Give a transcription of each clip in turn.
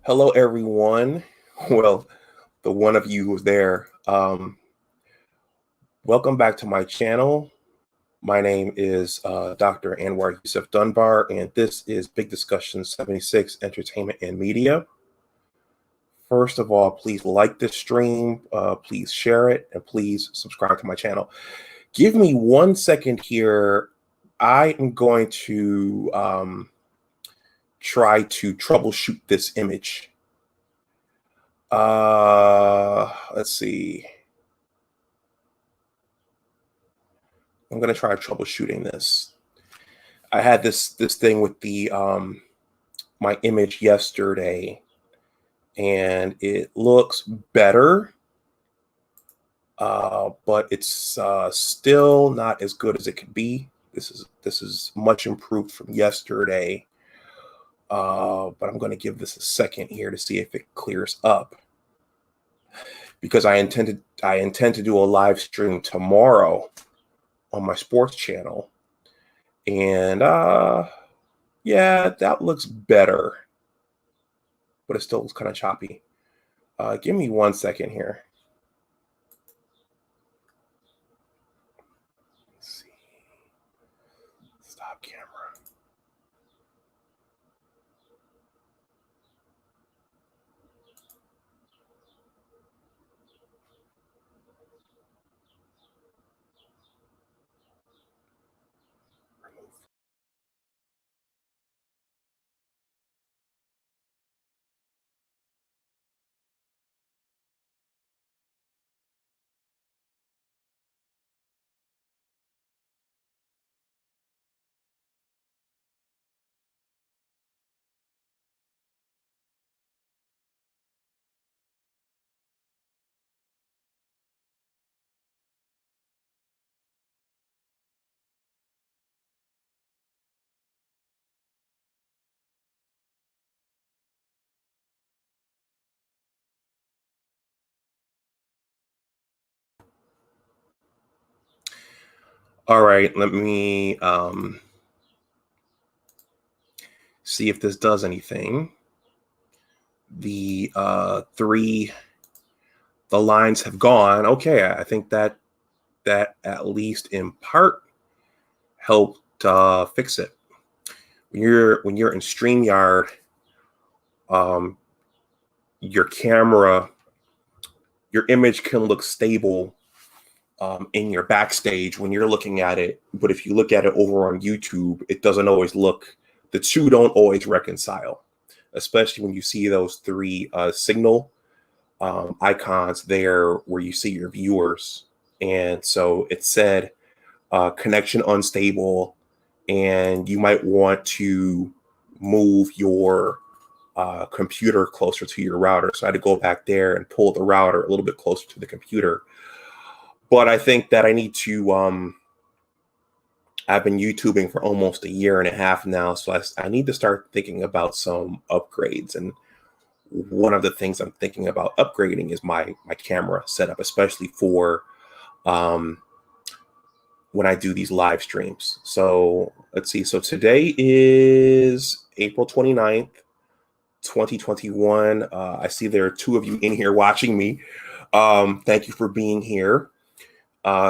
Hello, everyone. Well, the one of you who's there. Welcome back to my channel. My name is Dr. Anwar Yusuf Dunbar, and this is Big Discussion 76 Entertainment and Media. First of all, please like this stream, please share it, and please subscribe to my channel. Give me 1 second here. I am going to try to troubleshoot this image. Let's see. I'm gonna try troubleshooting this. I had this thing with the my image yesterday, and it looks better, but it's still not as good as it could be. This is much improved from yesterday, but I'm going to give this a second here to see if it clears up, because I intend to do a live stream tomorrow on my sports channel, and yeah, that looks better, but it still looks kind of choppy. Give me 1 second here. Let's see. Stop camera. All right, let me see if this does anything. The lines have gone. Okay, I think that at least in part helped fix it. When you're in StreamYard, your camera, your image can look stable in your backstage when you're looking at it, but if you look at it over on YouTube, it doesn't always look. The two don't always reconcile, especially when you see those three signal icons there where you see your viewers. And so it said connection unstable, and you might want to move your computer closer to your router. So I had to go back there and pull the router a little bit closer to the computer. But I think that I need to, I've been YouTubing for almost 1.5 years now, so I need to start thinking about some upgrades. And one of the things I'm thinking about upgrading is my camera setup, especially for when I do these live streams. So let's see. So today is April 29th, 2021. I see there are 2 of you in here watching me. Thank you for being here.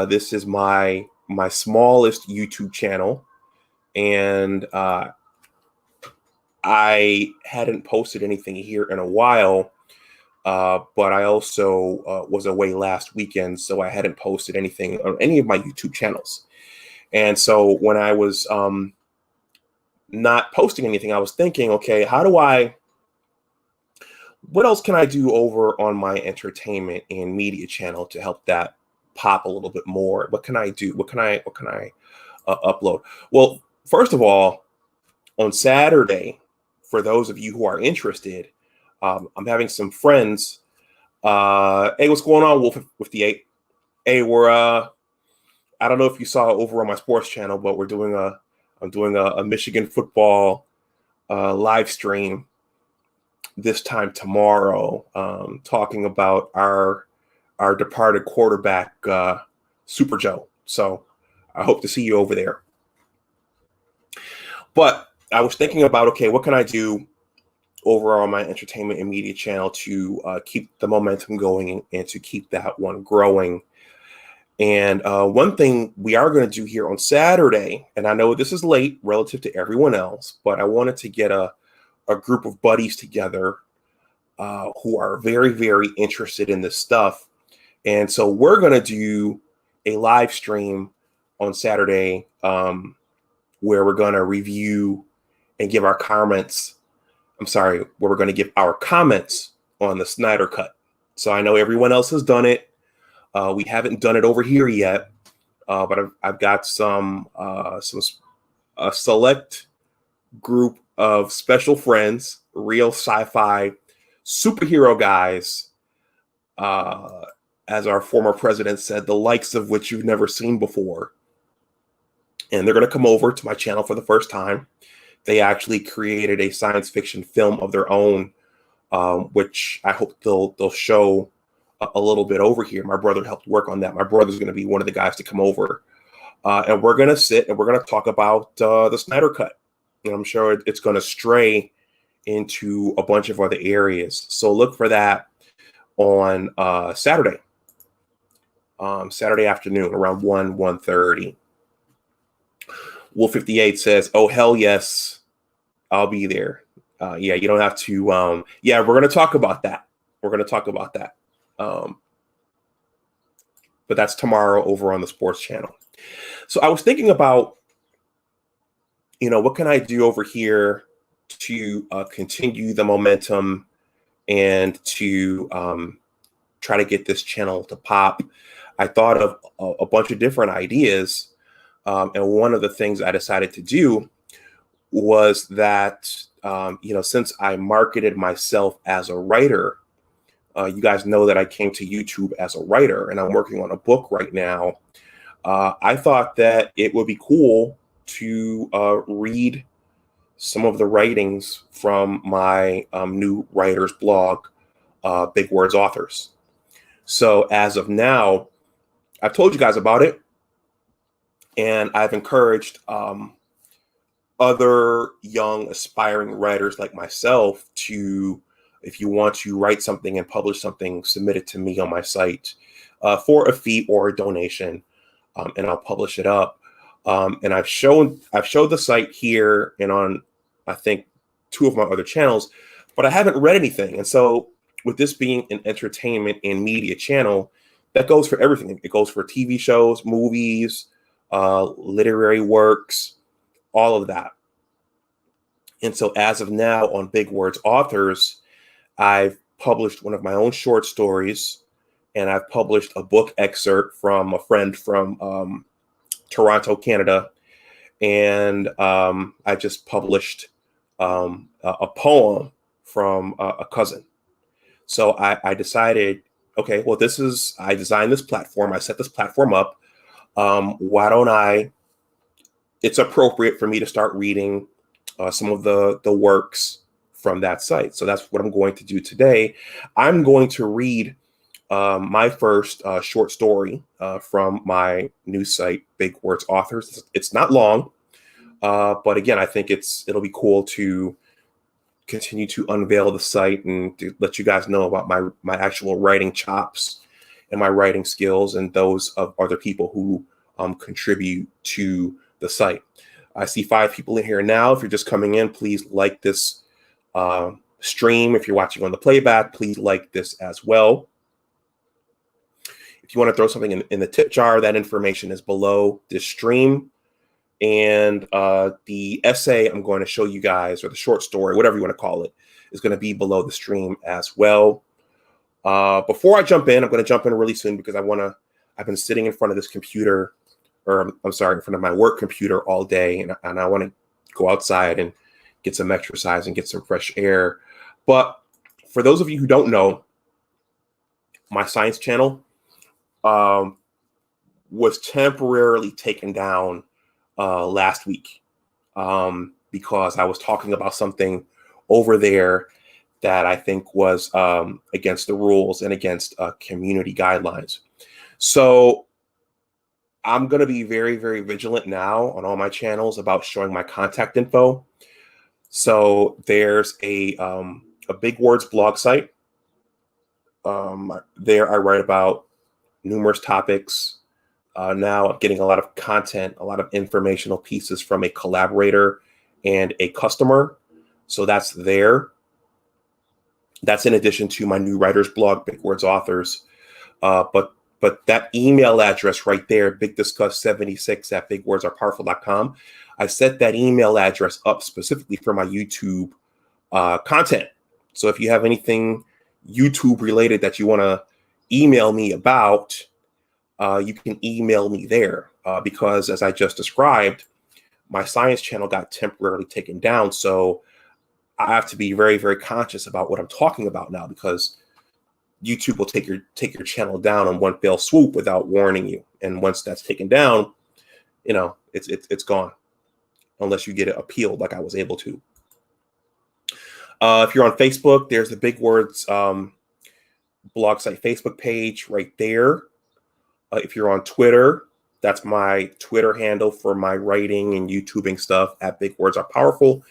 This is my smallest YouTube channel, and I hadn't posted anything here in a while, but I also was away last weekend, so I hadn't posted anything on any of my YouTube channels. And so when I was not posting anything, I was thinking, okay, what else can I do over on my entertainment and media channel to help that pop a little bit more? What can I do? What can I upload? Well, first of all, on Saturday, for those of you who are interested, I'm having some friends. Hey, what's going on, Wolf with the 8? Hey, we're I don't know if you saw over on my sports channel, but I'm doing a Michigan football live stream this time tomorrow, talking about our departed quarterback, Super Joe. So I hope to see you over there. But I was thinking about, okay, what can I do over on my entertainment and media channel to keep the momentum going and to keep that one growing. And one thing we are going to do here on Saturday, and I know this is late relative to everyone else, but I wanted to get a group of buddies together who are very, very interested in this stuff. And so we're going to do a live stream on Saturday where we're going to review and give our comments. Where we're going to give our comments on the Snyder Cut. So I know everyone else has done it. We haven't done it over here yet, but I've got a select group of special friends, real sci-fi superhero guys, as our former president said, the likes of which you've never seen before. And they're going to come over to my channel for the first time. They actually created a science fiction film of their own, which I hope they'll show a little bit over here. My brother helped work on that. My brother's going to be one of the guys to come over. And we're going to sit and we're going to talk about the Snyder Cut. And I'm sure it's going to stray into a bunch of other areas. So look for that on Saturday. Saturday afternoon around 1:30. Wolf 58 says, "Oh, hell yes, I'll be there." Yeah, you don't have to. Yeah, we're going to talk about that. But that's tomorrow over on the sports channel. So I was thinking about, what can I do over here to continue the momentum and to try to get this channel to pop. I thought of a bunch of different ideas. And one of the things I decided to do was that, since I marketed myself as a writer, you guys know that I came to YouTube as a writer and I'm working on a book right now. I thought that it would be cool to read some of the writings from my new writer's blog, Big Words Authors. So as of now, I've told you guys about it. And I've encouraged other young aspiring writers like myself to, if you want to write something and publish something, submit it to me on my site for a fee or a donation, and I'll publish it up. And I've showed the site here and on, I think, 2 of my other channels, but I haven't read anything. And so with this being an entertainment and media channel, that goes for everything. It goes for TV shows, movies, literary works, all of that. And so as of now on Big Words Authors, I've published one of my own short stories, and I've published a book excerpt from a friend from Toronto, Canada. And I just published a poem from a cousin. So I decided, okay, well, I designed this platform. I set this platform up. Why don't it's appropriate for me to start reading some of the works from that site. So that's what I'm going to do today. I'm going to read my first short story from my new site, Big Words Authors. It's not long, but again, I think it'll be cool to continue to unveil the site and to let you guys know about my actual writing chops and my writing skills and those of other people who contribute to the site. I see 5 people in here now. If you're just coming in, please like this stream. If you're watching on the playback, please like this as well. If you want to throw something in the tip jar, that information is below this stream. And the essay I'm going to show you guys, or the short story, whatever you want to call it, is going to be below the stream as well. Before I jump in, I'm going to jump in really soon because I've been sitting in front of this computer, or in front of my work computer all day, and I want to go outside and get some exercise and get some fresh air. But for those of you who don't know, my science channel was temporarily taken down last week because I was talking about something over there that I think was against the rules and against community guidelines. So I'm going to be very, very vigilant now on all my channels about showing my contact info. So there's a Big Words blog site. There I write about numerous topics. Now I'm getting a lot of content, a lot of informational pieces from a collaborator and a customer. So that's there. That's in addition to my new writer's blog, Big Words Authors. But that email address right there, bigdiscuss76 at bigwordsarepowerful.com, I set that email address up specifically for my YouTube content. So if you have anything YouTube related that you want to email me about, you can email me there because, as I just described, my science channel got temporarily taken down. So I have to be very, very conscious about what I'm talking about now, because YouTube will take your channel down in one fell swoop without warning you. And once that's taken down, it's gone, unless you get it appealed like I was able to. If you're on Facebook, there's the Big Words blog site Facebook page right there. If you're on Twitter, that's my Twitter handle for my writing and YouTubing stuff, at Big Words Are Powerful.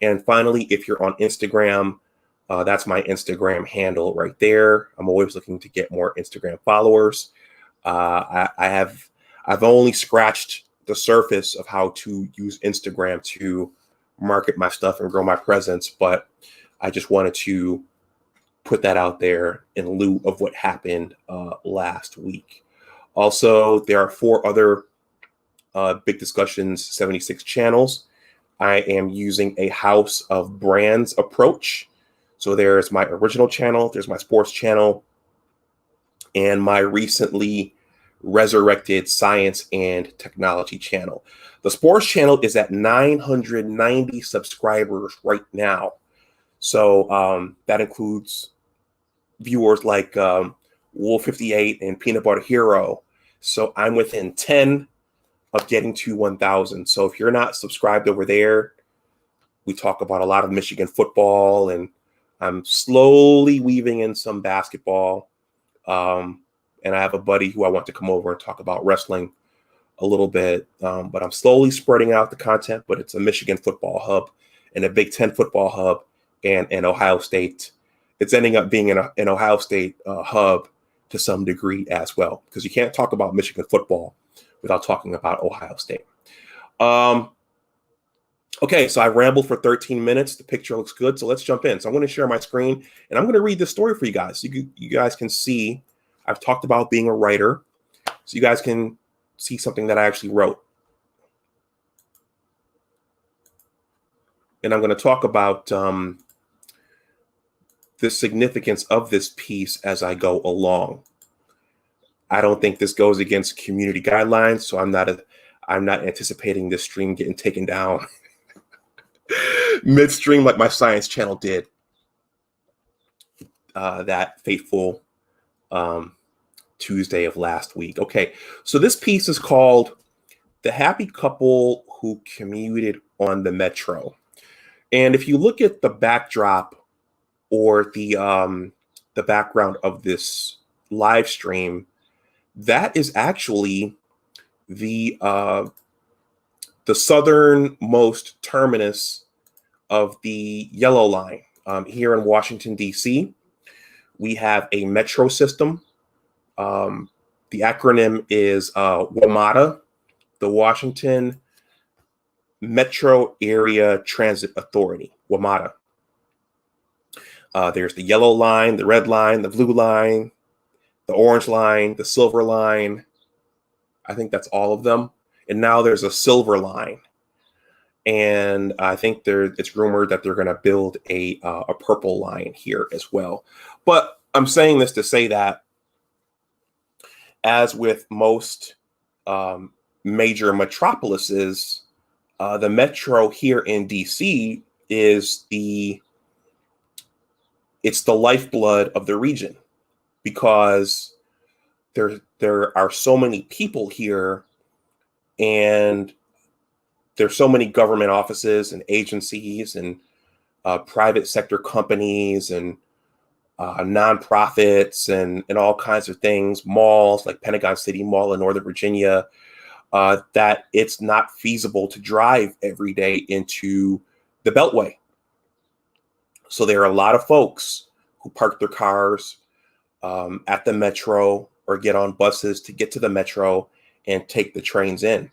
And finally, if you're on Instagram, that's my Instagram handle right there. I'm always looking to get more Instagram followers. I've only scratched the surface of how to use Instagram to market my stuff and grow my presence, but I just wanted to put that out there in lieu of what happened last week. Also, there are 4 other Big Discussions 76 channels. I am using a house of brands approach. So there's my original channel, there's my sports channel, and my recently resurrected science and technology channel. The sports channel is at 990 subscribers right now. So that includes viewers like Wolf 58 and Peanut Butter Hero. So I'm within 10 of getting to 1,000. So if you're not subscribed over there, we talk about a lot of Michigan football, and I'm slowly weaving in some basketball. And I have a buddy who I want to come over and talk about wrestling a little bit. But I'm slowly spreading out the content, but it's a Michigan football hub and a Big Ten football hub and an Ohio State. It's ending up being an Ohio State hub to some degree as well, because you can't talk about Michigan football without talking about Ohio State. Okay, so I rambled for 13 minutes. The picture looks good, so let's jump in. So I'm going to share my screen, and I'm going to read this story for you guys. So you guys can see I've talked about being a writer, so you guys can see something that I actually wrote. And I'm going to talk about the significance of this piece as I go along. I don't think this goes against community guidelines, so I'm not anticipating this stream getting taken down midstream like my science channel did that fateful Tuesday of last week. Okay, so this piece is called "The Happy Couple Who Commuted on the Metro." And if you look at the backdrop or the background of this live stream, that is actually the southernmost terminus of the Yellow Line. Here in Washington, D.C., we have a metro system. The acronym is WMATA, the Washington Metro Area Transit Authority, WMATA. There's the yellow line, the red line, the blue line, the orange line, the silver line. I think that's all of them. And now there's a silver line. And I think it's rumored that they're going to build a purple line here as well. But I'm saying this to say that, as with most major metropolises, the metro here in DC is it's the lifeblood of the region, because there are so many people here, and there's so many government offices and agencies and private sector companies and nonprofits and all kinds of things, malls like Pentagon City Mall in Northern Virginia, that it's not feasible to drive every day into the Beltway So there are a lot of folks who park their cars at the metro or get on buses to get to the metro and take the trains in.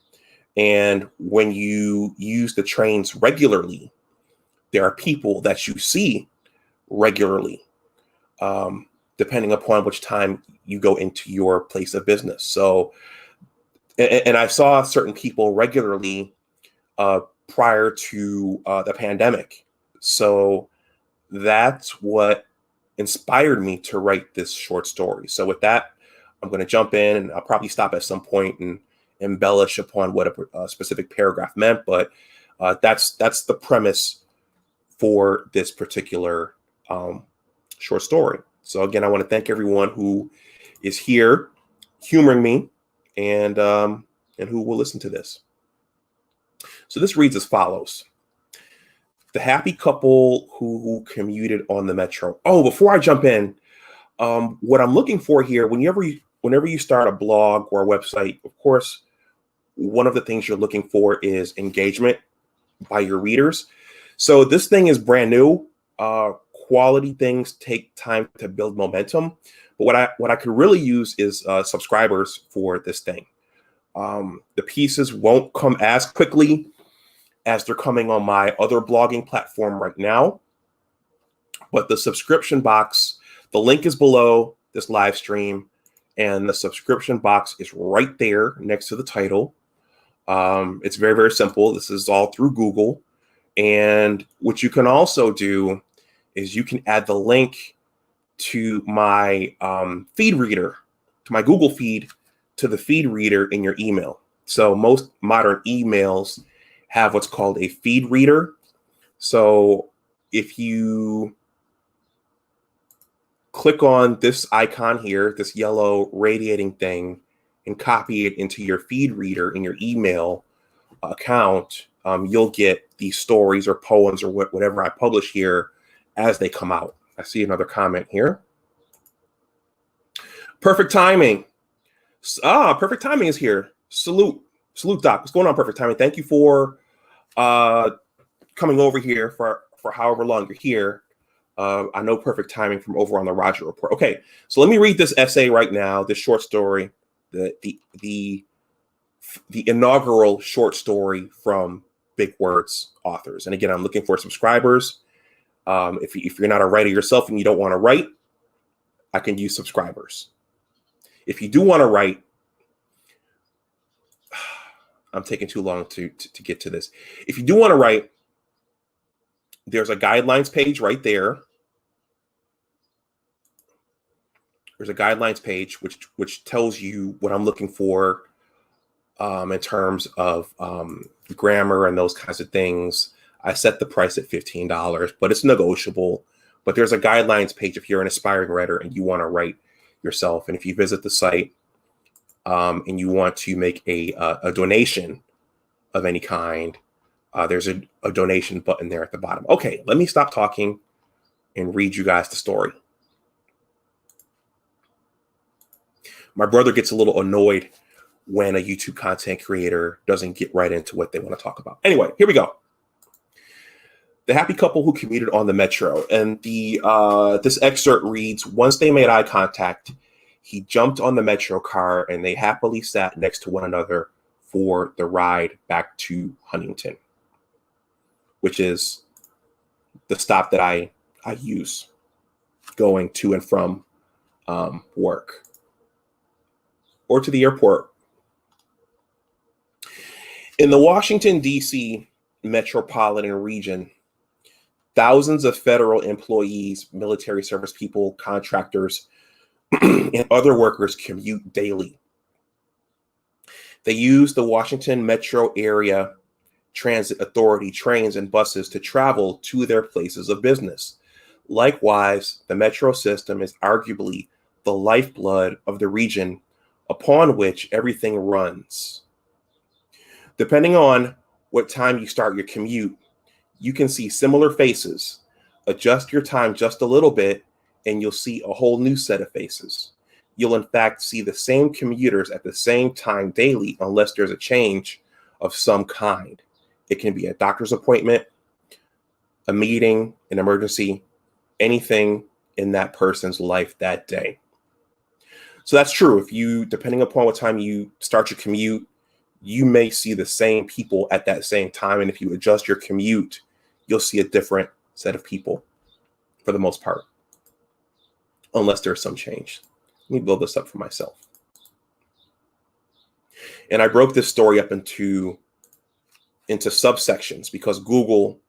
And when you use the trains regularly, there are people that you see regularly, depending upon which time you go into your place of business. So, and I saw certain people regularly prior to the pandemic. So that's what inspired me to write this short story. So with that, I'm going to jump in, and I'll probably stop at some point and embellish upon what a specific paragraph meant. But that's the premise for this particular short story. So again, I want to thank everyone who is here humoring me and who will listen to this. So this reads as follows. The happy couple who commuted on the metro. Oh, before I jump in, what I'm looking for here, whenever you start a blog or a website, of course, one of the things you're looking for is engagement by your readers. So this thing is brand new. Quality things take time to build momentum. But what I could really use is subscribers for this thing. The pieces won't come as quickly as they're coming on my other blogging platform right now. But the subscription box, the link is below this live stream, and the subscription box is right there next to the title. It's very, very simple. This is all through Google. And what you can also do is you can add the link to my feed reader, to my Google feed, to the feed reader in your email. So most modern emails have what's called a feed reader. So if you click on this icon here, this yellow radiating thing, and copy it into your feed reader in your email account, you'll get these stories or poems or whatever I publish here as they come out. I see another comment here. Perfect timing. Perfect timing is here. Salute, Doc. What's going on, Perfect Timing? Thank you for coming over here for however long you're here. I know Perfect Timing from over on the Roger Report. Okay, so let me read this essay right now, this short story, the inaugural short story from Big Words Authors. And again, I'm looking for subscribers. If you're not a writer yourself and you don't want to write, I can use subscribers. If you do want to write, I'm taking too long to get to this. If you do want to write, there's a guidelines page right there. There's a guidelines page which tells you what I'm looking for in terms of grammar and those kinds of things. I set the price at $15, but it's negotiable. But there's a guidelines page if you're an aspiring writer and you want to write yourself. And if you visit the site and you want to make a donation of any kind, there's a donation button there at the bottom. Okay, let me stop talking and read you guys the story. My brother gets a little annoyed when a YouTube content creator doesn't get right into what they want to talk about. Anyway, here we go. The happy couple who commuted on the metro. And this excerpt reads, once they made eye contact, he jumped on the metro car and they happily sat next to one another for the ride back to Huntington, which is the stop that I use going to and from work or to the airport. In the Washington, D.C. metropolitan region, thousands of federal employees, military service people, contractors, and other workers commute daily. They use the Washington Metro Area Transit Authority trains and buses to travel to their places of business. Likewise, the metro system is arguably the lifeblood of the region upon which everything runs. Depending on what time you start your commute, you can see similar faces. Adjust your time just a little bit, and you'll see a whole new set of faces. You'll in fact see the same commuters at the same time daily, unless there's a change of some kind. It can be a doctor's appointment, a meeting, an emergency, anything in that person's life that day. So that's true. If you, depending upon what time you start your commute, you may see the same people at that same time. And if you adjust your commute, you'll see a different set of people for the most part, unless there's some change. Let me build this up for myself. And I broke this story up into subsections because Google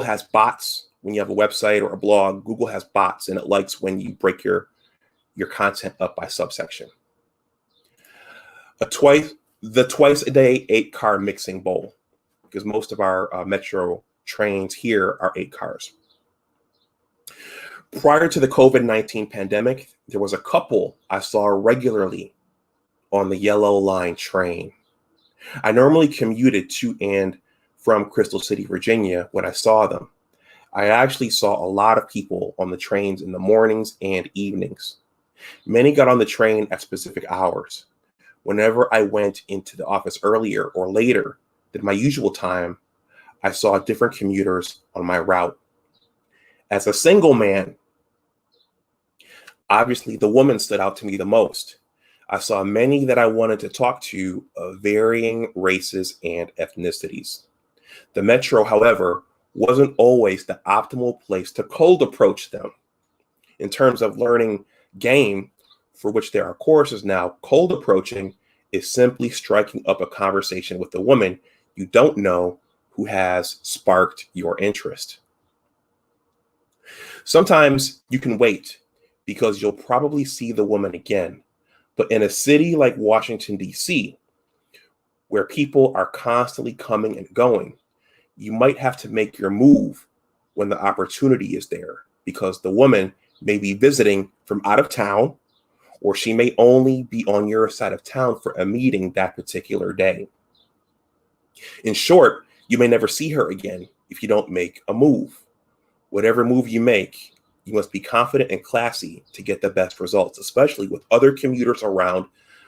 has bots. When you have a website or a blog, Google has bots, and it likes when you break your content up by subsection. The twice a day 8-car mixing bowl, because most of our metro trains here are 8 cars. Prior to the COVID-19 pandemic, there was a couple I saw regularly on the Yellow Line train. I normally commuted to and from Crystal City, Virginia when I saw them. I actually saw a lot of people on the trains in the mornings and evenings. Many got on the train at specific hours. Whenever I went into the office earlier or later than my usual time, I saw different commuters on my route. As a single man, obviously the woman stood out to me the most. I saw many that I wanted to talk to of varying races and ethnicities. The metro, however, wasn't always the optimal place to cold approach them. In terms of learning game, for which there are courses now, cold approaching is simply striking up a conversation with a woman you don't know who has sparked your interest. Sometimes you can wait because you'll probably see the woman again. But in a city like Washington, D.C., where people are constantly coming and going, you might have to make your move when the opportunity is there, because the woman may be visiting from out of town, or she may only be on your side of town for a meeting that particular day. In short, you may never see her again if you don't make a move. Whatever move you make, you must be confident and classy to get the best results, especially with other commuters around,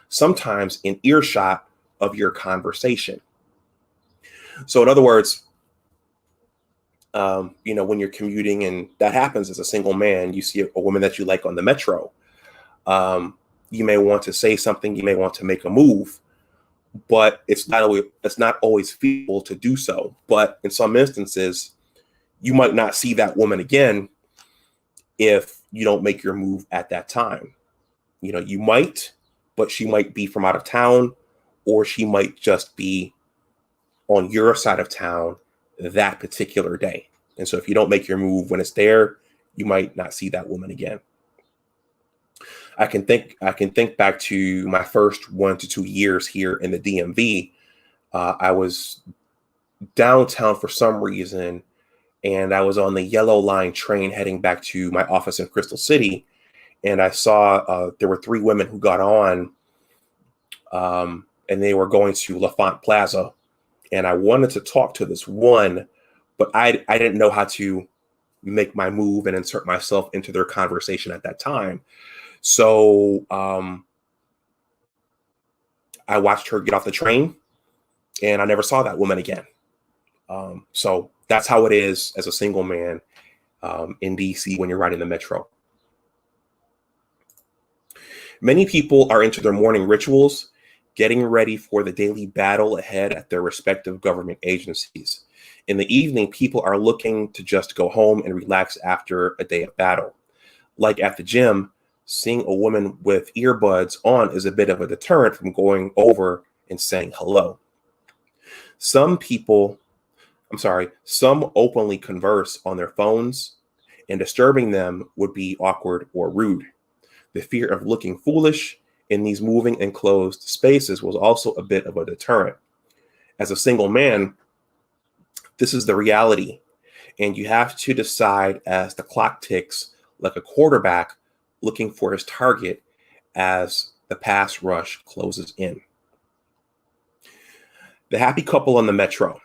sometimes in earshot of your conversation. So in other words, when you're commuting and that happens as a single man, you see a woman that you like on the metro. You may want to say something, you may want to make a move, but it's not always feasible to do so. But in some instances, you might not see that woman again if you don't make your move at that time. You might, but she might be from out of town, or she might just be on your side of town that particular day. And so if you don't make your move when it's there, you might not see that woman again. I can think back to my first 1 to 2 years here in the DMV. I was downtown for some reason, and I was on the Yellow Line train heading back to my office in Crystal City. And I saw there were 3 women who got on, and they were going to LaFont Plaza. And I wanted to talk to this one, but I didn't know how to make my move and insert myself into their conversation at that time. So I watched her get off the train, and I never saw that woman again. So that's how it is as a single man in DC when you're riding the metro. Many people are into their morning rituals, getting ready for the daily battle ahead at their respective government agencies. In the evening, people are looking to just go home and relax after a day of battle. Like at the gym, seeing a woman with earbuds on is a bit of a deterrent from going over and saying hello. Some openly converse on their phones, and disturbing them would be awkward or rude. The fear of looking foolish in these moving enclosed spaces was also a bit of a deterrent. As a single man, this is the reality, and you have to decide as the clock ticks like a quarterback looking for his target as the pass rush closes in. The happy couple on the metro.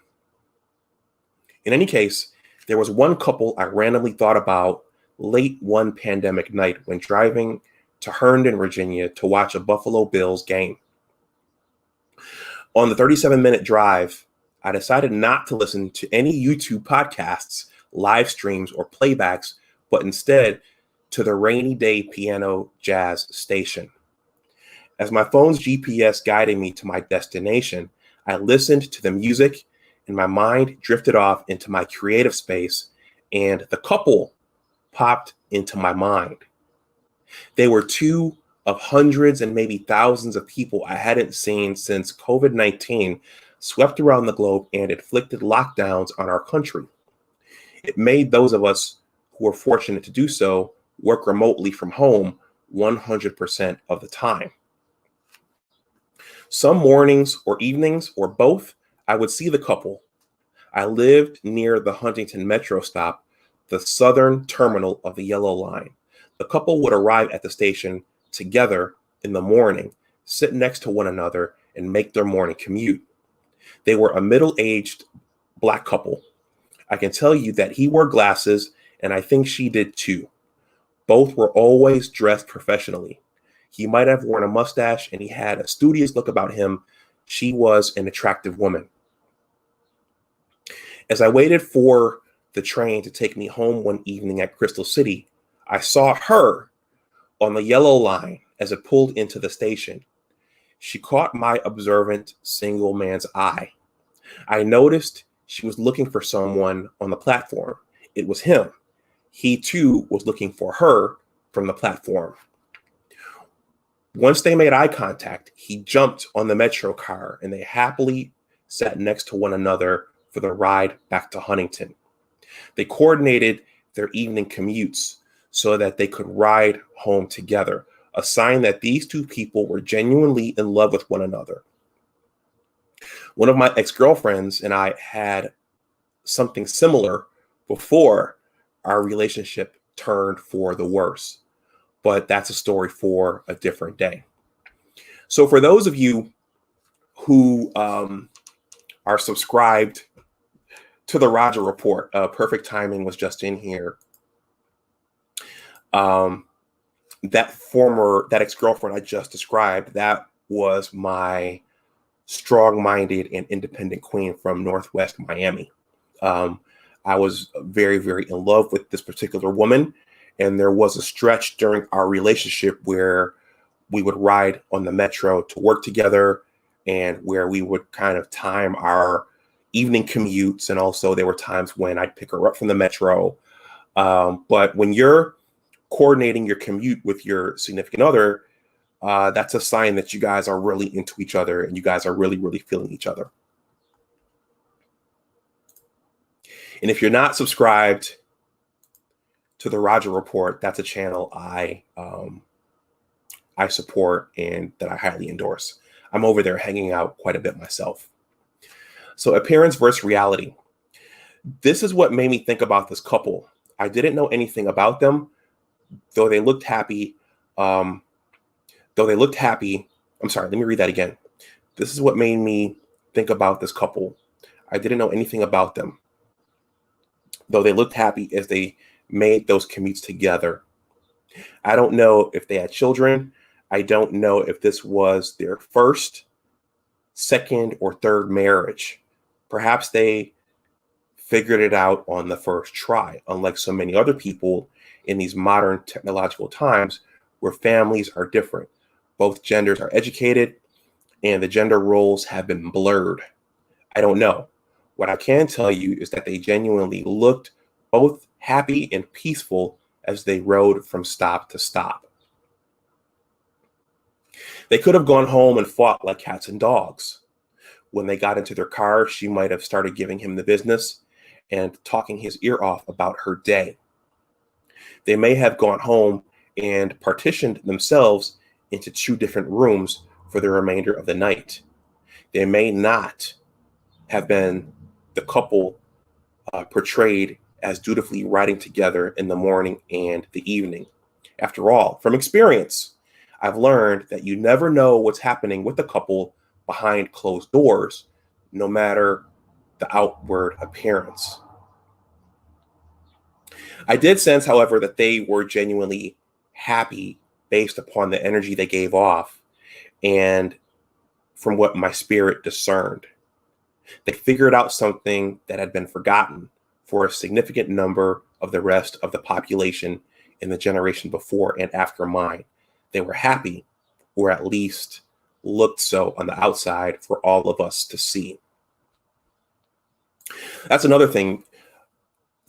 In any case, there was one couple I randomly thought about late one pandemic night when driving to Herndon, Virginia to watch a Buffalo Bills game. On the 37-minute drive, I decided not to listen to any YouTube podcasts live streams or playbacks, but instead to the rainy day piano jazz station. As my phone's GPS guided me to my destination, I listened to the music and my mind drifted off into my creative space, and the couple popped into my mind. They were two of hundreds and maybe thousands of people I hadn't seen since COVID-19 swept around the globe and inflicted lockdowns on our country. It made those of us who were fortunate to do so work remotely from home 100% of the time. Some mornings or evenings or both, I would see the couple. I lived near the Huntington Metro stop, the southern terminal of the Yellow Line. The couple would arrive at the station together in the morning, sit next to one another, and make their morning commute. They were a middle-aged Black couple. I can tell you that he wore glasses, and I think she did too. Both were always dressed professionally. He might have worn a mustache, and he had a studious look about him. She was an attractive woman. As I waited for the train to take me home one evening at Crystal City, I saw her on the Yellow Line as it pulled into the station. She caught my observant single man's eye. I noticed she was looking for someone on the platform. It was him. He too was looking for her from the platform. Once they made eye contact, he jumped on the Metro car and they happily sat next to one another for the ride back to Huntington. They coordinated their evening commutes so that they could ride home together, a sign that these two people were genuinely in love with one another. One of my ex-girlfriends and I had something similar before our relationship turned for the worse, but that's a story for a different day. So for those of you who are subscribed to the Roger Report, perfect timing was just in here. That ex-girlfriend I just described, that was my strong-minded and independent queen from Northwest Miami. I was very, very in love with this particular woman, and there was a stretch during our relationship where we would ride on the Metro to work together, and where we would kind of time our evening commutes, and also there were times when I'd pick her up from the Metro. But when you're coordinating your commute with your significant other, that's a sign that you guys are really into each other and you guys are really, really feeling each other. And if you're not subscribed to the Roger Report, that's a channel I support and that I highly endorse. I'm over there hanging out quite a bit myself. So appearance versus reality. This is what made me think about this couple. I didn't know anything about them, though they looked happy. I'm sorry, let me read that again. This is what made me think about this couple. I didn't know anything about them, though they looked happy as they made those commutes together. I don't know if they had children. I don't know if this was their first, second, or third marriage. Perhaps they figured it out on the first try, unlike so many other people in these modern technological times where families are different. Both genders are educated and the gender roles have been blurred. I don't know. What I can tell you is that they genuinely looked both happy and peaceful as they rode from stop to stop. They could have gone home and fought like cats and dogs. When they got into their car, she might have started giving him the business and talking his ear off about her day. They may have gone home and partitioned themselves into two different rooms for the remainder of the night. They may not have been the couple portrayed as dutifully riding together in the morning and the evening. After all, from experience, I've learned that you never know what's happening with the couple behind closed doors, no matter the outward appearance. I did sense, however, that they were genuinely happy based upon the energy they gave off and from what my spirit discerned. They figured out something that had been forgotten, for a significant number of the rest of the population in the generation before and after mine. They were happy, or at least looked so on the outside for all of us to see. That's another thing.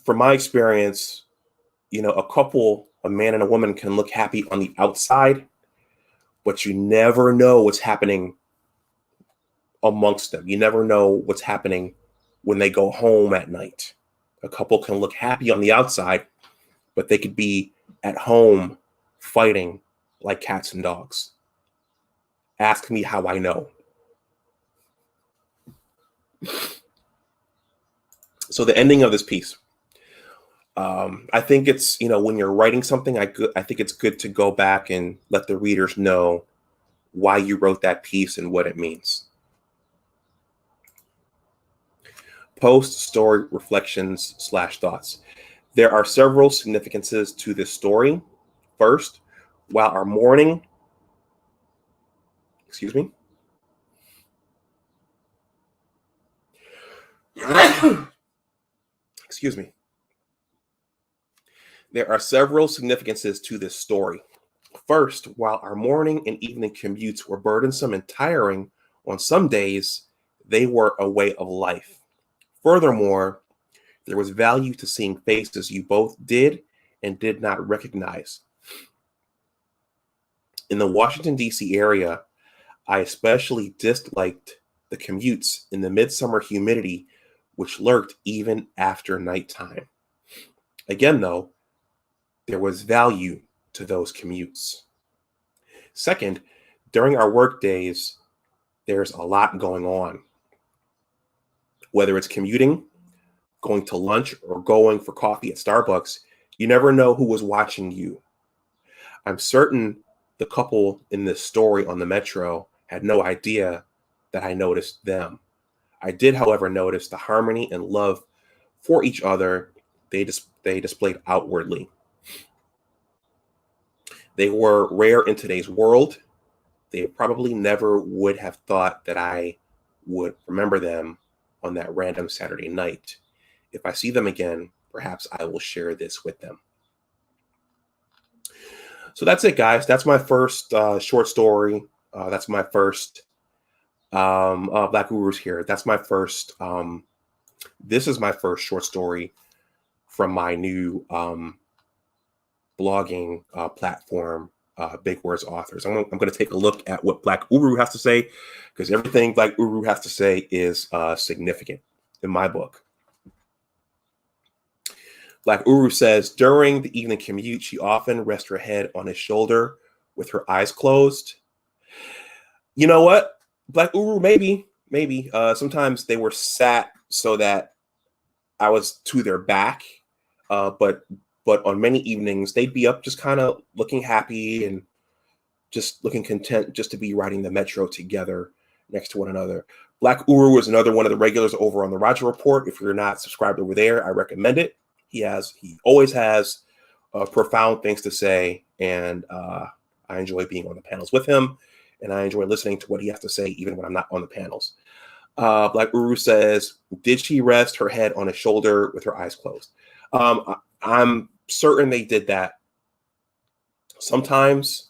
From my experience, a couple, a man and a woman, can look happy on the outside, but you never know what's happening amongst them. You never know what's happening when they go home at night. A couple can look happy on the outside, but they could be at home fighting like cats and dogs. Ask me how I know. So the ending of this piece. I think it's, when you're writing something, I think it's good to go back and let the readers know why you wrote that piece and what it means. Post story reflections / thoughts. There are several significances to this story. First, while our morning, excuse me. Excuse me. There are several significances to this story. First, while our morning and evening commutes were burdensome and tiring on some days, they were a way of life. Furthermore, there was value to seeing faces you both did and did not recognize. In the Washington, D.C. area, I especially disliked the commutes in the midsummer humidity, which lurked even after nighttime. Again, though, there was value to those commutes. Second, during our work days, there's a lot going on. Whether it's commuting, going to lunch, or going for coffee at Starbucks, you never know who was watching you. I'm certain the couple in this story on the metro had no idea that I noticed them. I did, however, notice the harmony and love for each other they displayed outwardly. They were rare in today's world. They probably never would have thought that I would remember them on that random Saturday night. If I see them again, perhaps I will share this with them. So that's it, guys. That's my first short story. That's my first Black Gurus here. That's my first. This is my first short story from my new blogging platform, Big Words Authors. I'm going to take a look at what Black Uru has to say, because everything Black Uru has to say is significant in my book. Black Uru says, during the evening commute, she often rests her head on his shoulder with her eyes closed. You know what? Black Uru, maybe. Sometimes they were sat so that I was to their back, but on many evenings, they'd be up just kind of looking happy and just looking content just to be riding the metro together next to one another. Black Uru is another one of the regulars over on the Roger Report. If you're not subscribed over there, I recommend it. He always has profound things to say, and I enjoy being on the panels with him, and I enjoy listening to what he has to say even when I'm not on the panels. Black Uru says, did she rest her head on his shoulder with her eyes closed? I'm certain they did that sometimes.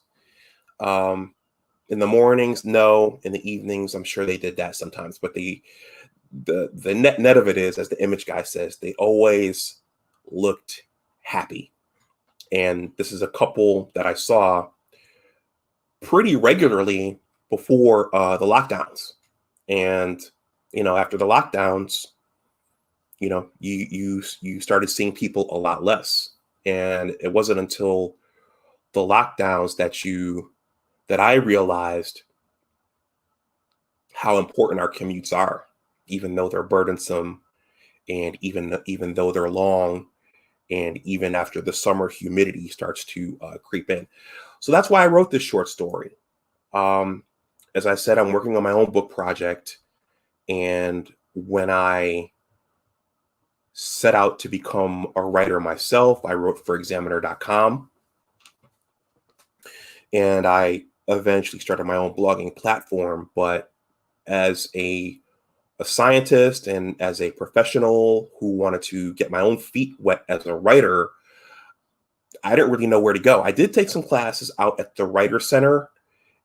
In the mornings, no. In the evenings, I'm sure they did that sometimes. But the net of it is, as the image guy says, they always looked happy. And this is a couple that I saw pretty regularly before the lockdowns. And, after the lockdowns, you started seeing people a lot less. And it wasn't until the lockdowns that I realized how important our commutes are, even though they're burdensome, and even though they're long, and even after the summer humidity starts to creep in. So that's why I wrote this short story. As I said, I'm working on my own book project, and when I set out to become a writer myself, I wrote for Examiner.com, and I eventually started my own blogging platform. But as a a scientist and as a professional who wanted to get my own feet wet as a writer, I didn't really know where to go. I did take some classes out at the Writer Center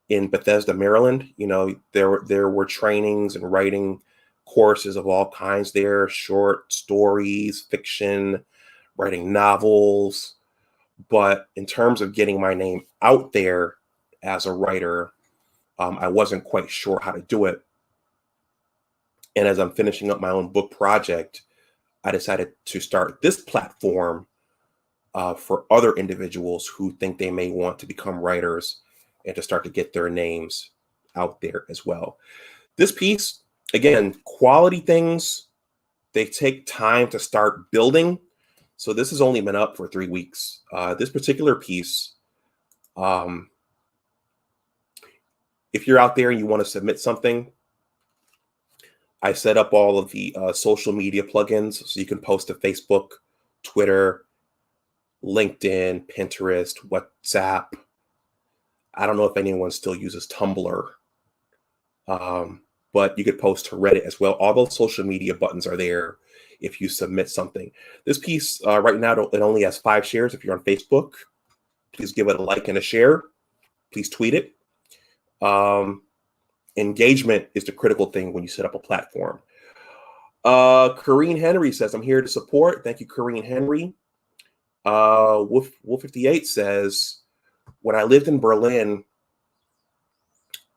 in Bethesda, Maryland. You know, there were trainings and writing courses of all kinds there, short stories, fiction, writing novels. But in terms of getting my name out there as a writer, I wasn't quite sure how to do it. And as I'm finishing up my own book project, I decided to start this platform for other individuals who think they may want to become writers and to start to get their names out there as well. This piece, again, quality things, they take time to start building. So this has only been up for 3 weeks. This particular piece, if you're out there and you want to submit something, I set up all of the social media plugins so you can post to Facebook, Twitter, LinkedIn, Pinterest, WhatsApp. I don't know if anyone still uses Tumblr, but you could post to Reddit as well. All those social media buttons are there if you submit something. This piece right now, it only has 5 shares. If you're on Facebook, please give it a like and a share. Please tweet it. Engagement is the critical thing when you set up a platform. Corrine Henry says, I'm here to support. Thank you, Corrine Henry. Wolf 58 says, when I lived in Berlin,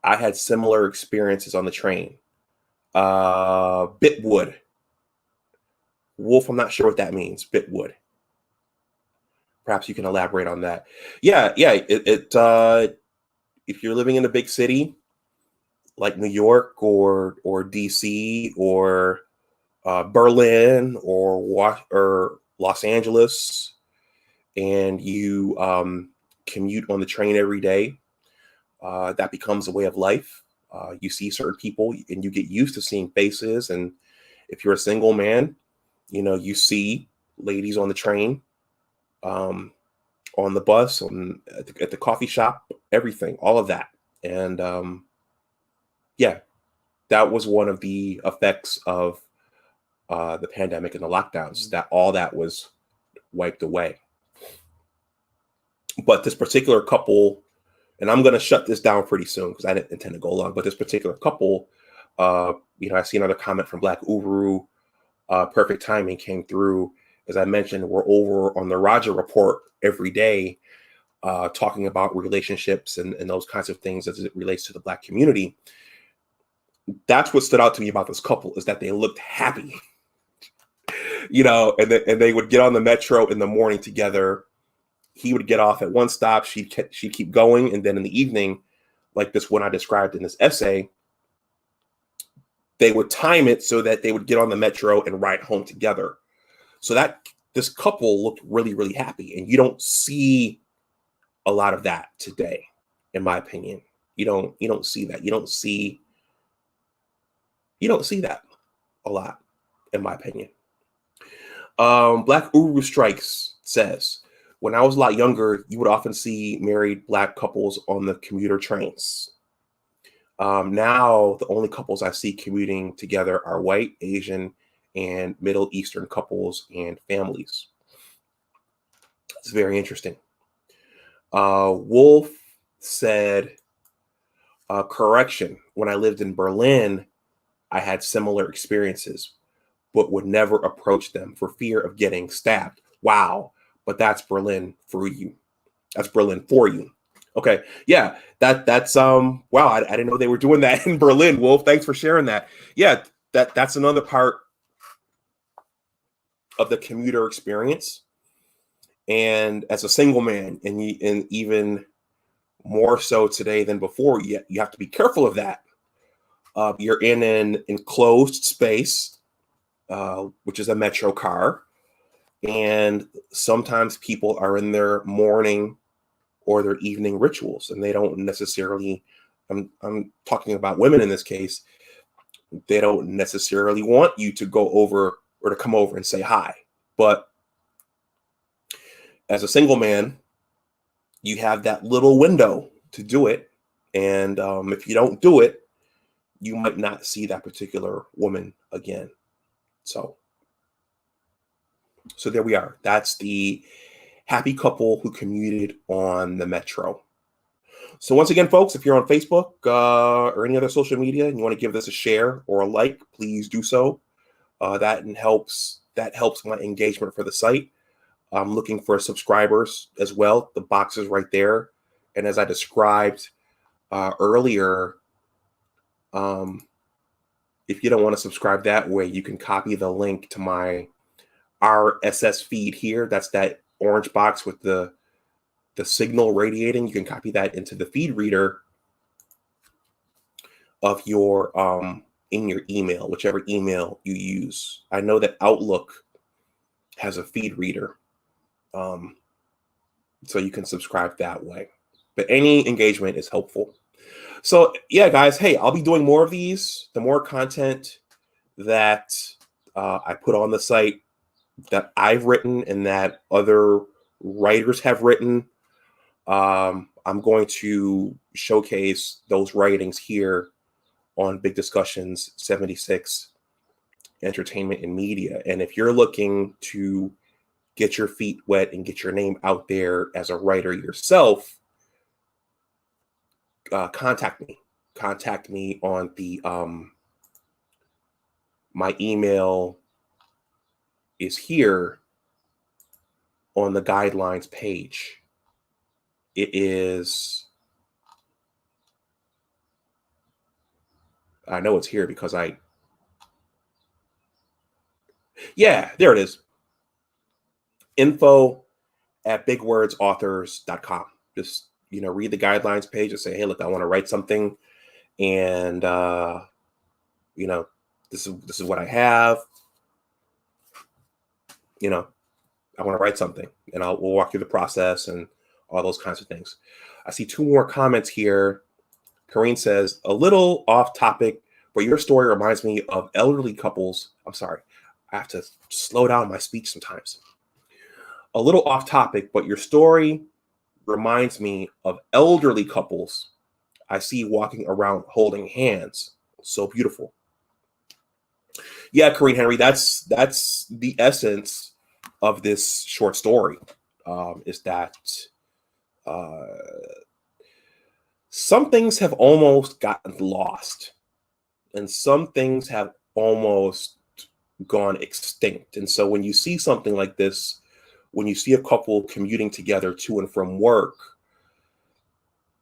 I had similar experiences on the train. Bitwood. Wolf, I'm not sure what that means. Bitwood. Perhaps you can elaborate on that. Yeah. If you're living in a big city like New York or DC or Berlin or Los Angeles, and you commute on the train every day, that becomes a way of life. You see certain people and you get used to seeing faces. And if you're a single man, you know, you see ladies on the train, on the bus, at the coffee shop, everything, all of that. And yeah, that was one of the effects of the pandemic and the lockdowns, that all that was wiped away. But this particular couple, and I'm going to shut this down pretty soon because I didn't intend to go long, but this particular couple, I see another comment from Black Uru. Perfect timing came through. As I mentioned, we're over on the Roger Report every day, talking about relationships and those kinds of things as it relates to the Black community. That's what stood out to me about this couple, is that they looked happy, and they would get on the metro in the morning together. He would get off at one stop, she'd keep going, and then in the evening, like this one I described in this essay, they would time it so that they would get on the metro and ride home together. So that this couple looked really, really happy, and you don't see a lot of that today, in my opinion. You don't see that. You don't see that a lot, in my opinion. Black Uru Strikes says, when I was a lot younger, you would often see married Black couples on the commuter trains. Now, the only couples I see commuting together are white, Asian, and Middle Eastern couples and families. It's very interesting. Wolf said, correction, when I lived in Berlin, I had similar experiences, but would never approach them for fear of getting stabbed. Wow. But that's Berlin for you. That's Berlin for you. Okay. Yeah. That's wow. I didn't know they were doing that in Berlin, Wolf. Thanks for sharing that. Yeah. That's another part of the commuter experience. And as a single man, and even more so today than before, you have to be careful of that. You're in an enclosed space, which is a metro car. And sometimes people are in their morning or their evening rituals, and they don't necessarily, I'm talking about women in this case, they don't necessarily want you to go over or to come over and say hi. But as a single man, you have that little window to do it. And if you don't do it, you might not see that particular woman again. So there we are. That's the happy couple who commuted on the metro. So once again, folks, if you're on Facebook or any other social media and you want to give this a share or a like, please do so. That helps my engagement for the site. I'm looking for subscribers as well. The box is right there. And as I described earlier, if you don't want to subscribe that way, you can copy the link to my RSS feed here. That's that orange box with the signal radiating. You can copy that into the feed reader of your in your email, whichever email you use. I know that Outlook has a feed reader, so you can subscribe that way. But any engagement is helpful. So yeah, guys, hey, I'll be doing more of these. The more content that I put on the site that I've written and that other writers have written, I'm going to showcase those writings here on Big Discussions 76, Entertainment and Media. And if you're looking to get your feet wet and get your name out there as a writer yourself, contact me. Contact me on the my email is here on the guidelines page. It is, I know it's here because yeah, there it is. info@bigwordsauthors.com. Just, read the guidelines page and say, hey, look, I want to write something. And, this is what I have. I want to write something, and we'll walk through the process and all those kinds of things. I see 2 more comments here. Corrine says, a little off topic, but your story reminds me of elderly couples. I'm sorry, I have to slow down my speech sometimes. A little off topic, but your story reminds me of elderly couples I see walking around holding hands. So beautiful. Yeah, Corrine Henry, that's the essence of this short story, is that some things have almost gotten lost and some things have almost gone extinct. And so when you see something like this, when you see a couple commuting together to and from work,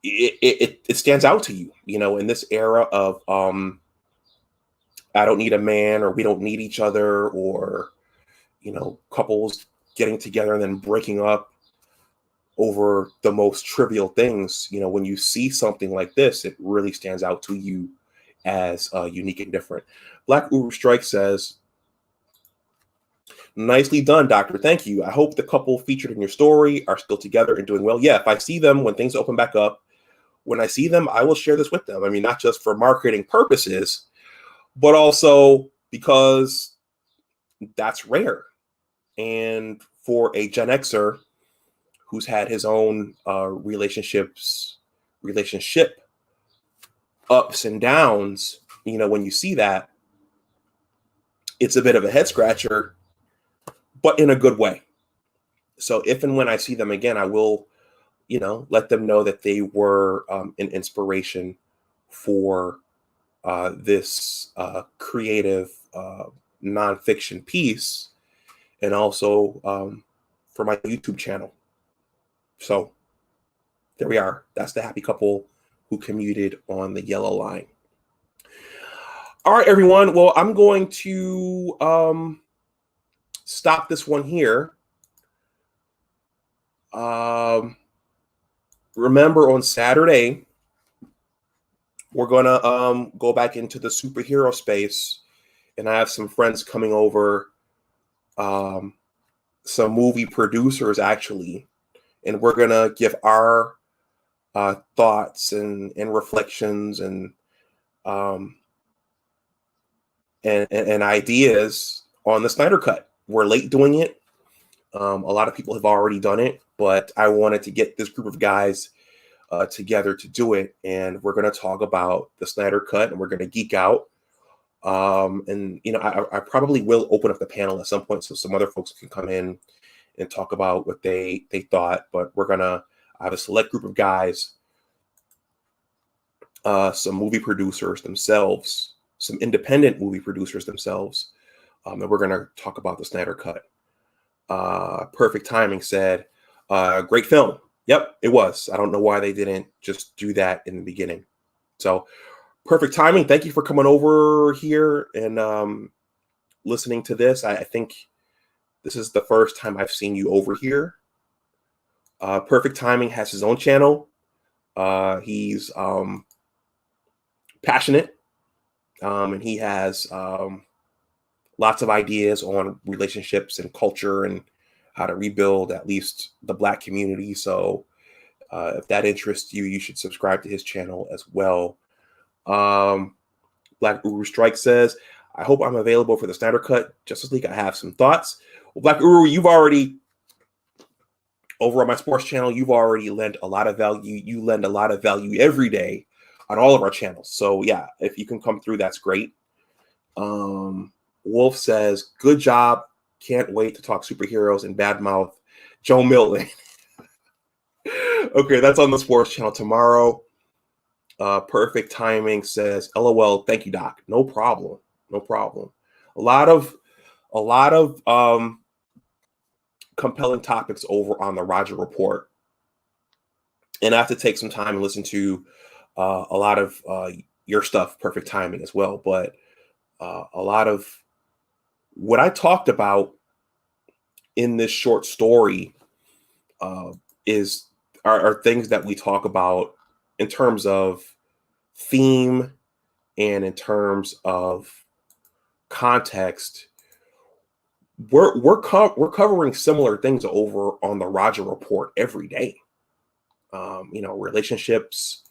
it stands out to you, in this era of I don't need a man, or we don't need each other, or couples getting together and then breaking up over the most trivial things. When you see something like this, it really stands out to you as unique and different. Black Uber Strike says, nicely done, doctor. Thank you. I hope the couple featured in your story are still together and doing well. Yeah, if I see them when things open back up, when I see them, I will share this with them. I mean, not just for marketing purposes, but also because that's rare. And for a Gen Xer who's had his own relationship ups and downs, when you see that, it's a bit of a head scratcher, but in a good way. So if and when I see them again, I will, let them know that they were an inspiration for this creative nonfiction piece, and also for my YouTube channel. So there we are. That's the happy couple who commuted on the yellow line. All right, everyone. Well, I'm going to stop this one here. Remember, on Saturday, we're going to go back into the superhero space, and I have some friends coming over, some movie producers, actually, and we're going to give our thoughts and reflections and ideas on the Snyder Cut. We're late doing it. A lot of people have already done it, but I wanted to get this group of guys together to do it, and we're going to talk about the Snyder Cut, and we're going to geek out. And I probably will open up the panel at some point so some other folks can come in and talk about what they thought. But we're gonna have a select group of guys, some movie producers themselves, some independent movie producers themselves, and we're gonna talk about the Snyder Cut. Perfect Timing said, "Great film." Yep, it was. I don't know why they didn't just do that in the beginning. So, Perfect Timing, thank you for coming over here and listening to this. I think this is the first time I've seen you over here. Perfect Timing has his own channel. He's passionate, and he has lots of ideas on relationships and culture and how to rebuild at least the Black community. So if that interests you, you should subscribe to his channel as well. Black Uru Strike says, "I hope I'm available for the Snyder Cut Justice League. I have some thoughts." Well, Black Uru, you've already, over on my sports channel, you've already lent a lot of value. You lend a lot of value every day on all of our channels. So yeah, if you can come through, that's great. Wolf says, "Good job. Can't wait to talk superheroes and badmouth Joe Milton." Okay, that's on the sports channel tomorrow. Perfect Timing says, "LOL, thank you, Doc." No problem. No problem. A lot of compelling topics over on the Roger Report. And I have to take some time and listen to a lot of your stuff, Perfect Timing, as well. But a lot of what I talked about in this short story are things that we talk about in terms of theme and in terms of context. We're covering similar things over on the Roger Report every day. Relationships,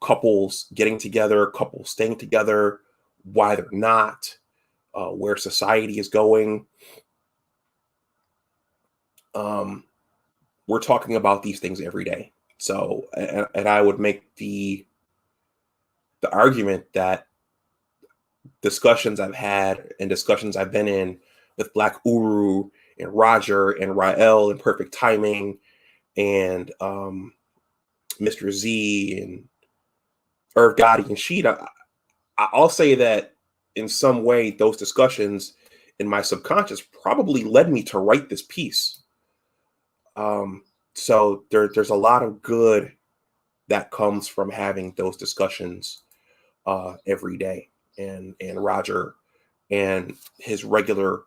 couples getting together, couples staying together, why they're not, where society is going. We're talking about these things every day. So, and I would make the argument that discussions I've had and discussions I've been in with Black Uru and Roger and Rael and Perfect Timing and Mr. Z and Irv Gotti and Sheeta, I'll say that in some way those discussions in my subconscious probably led me to write this piece. So there's a lot of good that comes from having those discussions every day. And Roger and his regular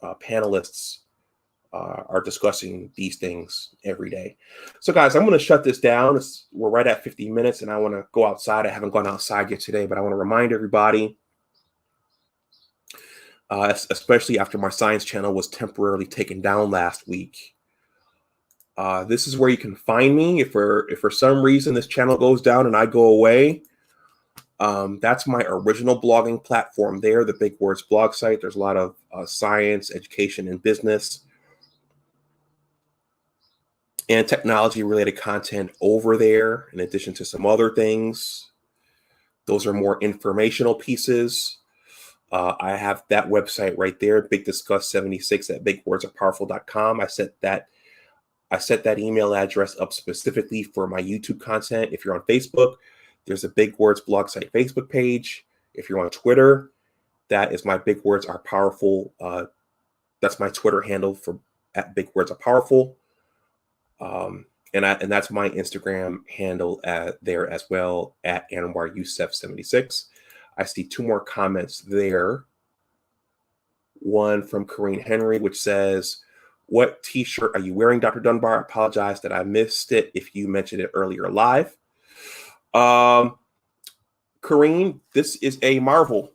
panelists are discussing these things every day. So guys, I'm going to shut this down. We're right at 50 minutes and I want to go outside. I haven't gone outside yet today, but I want to remind everybody, especially after my science channel was temporarily taken down last week. This is where you can find me. If for some reason this channel goes down and I go away, that's my original blogging platform there, the Big Words blog site. There's a lot of science, education, and business and technology related content over there, in addition to some other things. Those are more informational pieces. I have that website right there, Big Discuss 76 at bigwordsarepowerful.com. I set that email address up specifically for my YouTube content. If you're on Facebook, there's a Big Words blog site Facebook page. If you're on Twitter, that is my Big Words Are Powerful. That's my Twitter handle for at Big Words Are Powerful. And that's my Instagram handle there as well, at Anwar Youssef 76. I see two more comments there. One from Corrine Henry, which says, "What t-shirt are you wearing, Dr. Dunbar? I apologize that I missed it if you mentioned it earlier live." Corrine, this is a Marvel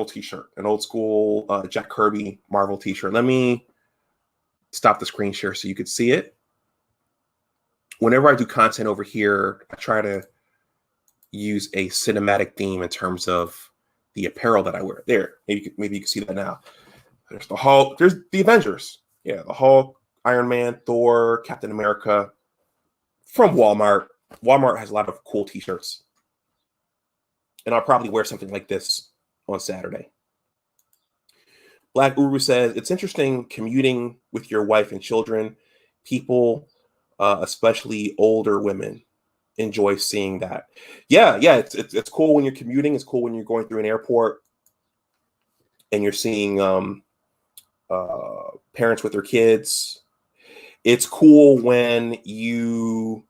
t-shirt, an old school Jack Kirby Marvel t-shirt. Let me stop the screen share so you could see it. Whenever I do content over here, I try to use a cinematic theme in terms of the apparel that I wear. There, maybe you can see that now. There's the Hulk. There's the Avengers. Yeah, the Hulk, Iron Man, Thor, Captain America. from Walmart. Walmart has a lot of cool t-shirts. And I'll probably wear something like this on Saturday. Black Uru says, it's interesting commuting with your wife and children. People, especially older women, enjoy seeing that. Yeah, it's cool when you're commuting. It's cool when you're going through an airport and you're seeing parents with their kids. It's cool when you,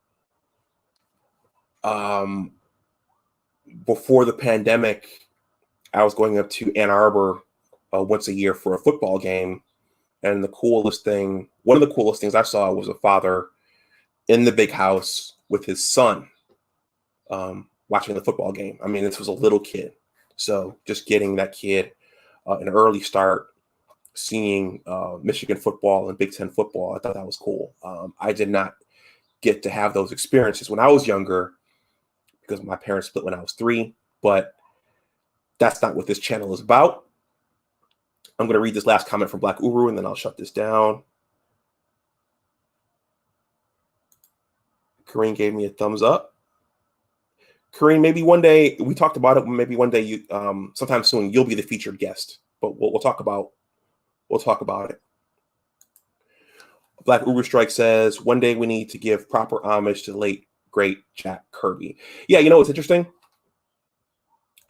before the pandemic, I was going up to Ann Arbor once a year for a football game. And one of the coolest things I saw was a father in the big house with his son watching the football game. I mean, this was a little kid. So just getting that kid an early start, seeing Michigan football and Big Ten football, I thought that was cool. I did not get to have those experiences when I was younger because my parents split when I was 3, but that's not what this channel is about. I'm going to read this last comment from Black Uru, and then I'll shut this down. Kareen gave me a thumbs up. Kareen, maybe one day, we talked about it, maybe one day, you, sometime soon, you'll be the featured guest. But we'll talk about it. Black Uru Strike says, one day we need to give proper homage to the late, great Jack Kirby. Yeah, you know what's interesting?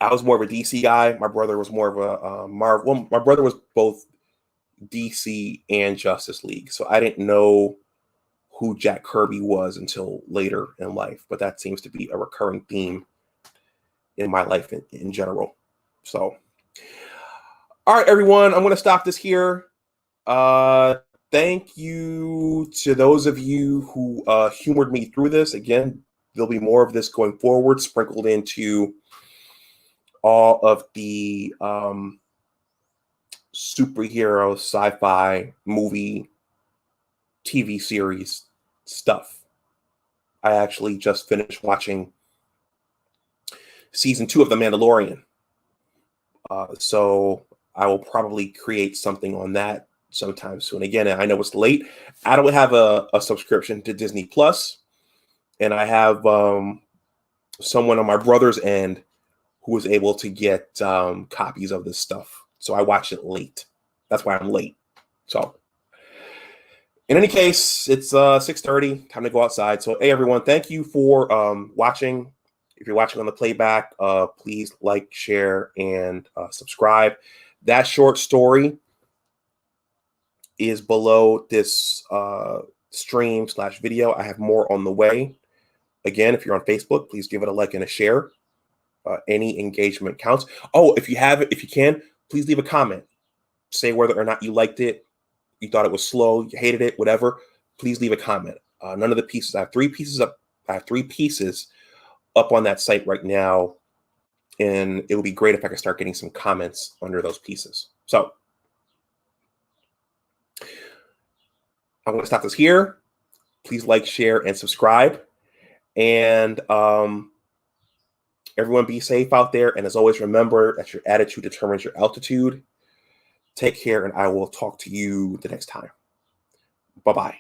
I was more of a DC guy. My brother was more of a Marvel. Well, my brother was both DC and Justice League. So I didn't know who Jack Kirby was until later in life. But that seems to be a recurring theme in my life in general. So, all right, everyone, I'm going to stop this here. Thank you to those of you who humored me through this. Again, there'll be more of this going forward, sprinkled into all of the superhero, sci-fi, movie, TV series stuff. I actually just finished watching season 2 of The Mandalorian. So I will probably create something on that sometime soon. Again, I know it's late. I don't have a subscription to Disney Plus, and I have someone on my brother's end who was able to get copies of this stuff. So I watched it late. That's why I'm late. So in any case, it's 6:30, time to go outside. So, hey, everyone, thank you for watching. If you're watching on the playback, please like, share, and subscribe. That short story is below this stream/video. I have more on the way. Again, if you're on Facebook, please give it a like and a share. Any engagement counts. Oh, if you can, please leave a comment. Say whether or not you liked it, you thought it was slow, you hated it, whatever. Please leave a comment. None of the pieces. I have 3 pieces up. I have 3 pieces up on that site right now, and it would be great if I could start getting some comments under those pieces. So I'm going to stop this here. Please like, share, and subscribe. And everyone be safe out there. And as always, remember that your attitude determines your altitude. Take care, and I will talk to you the next time. Bye-bye.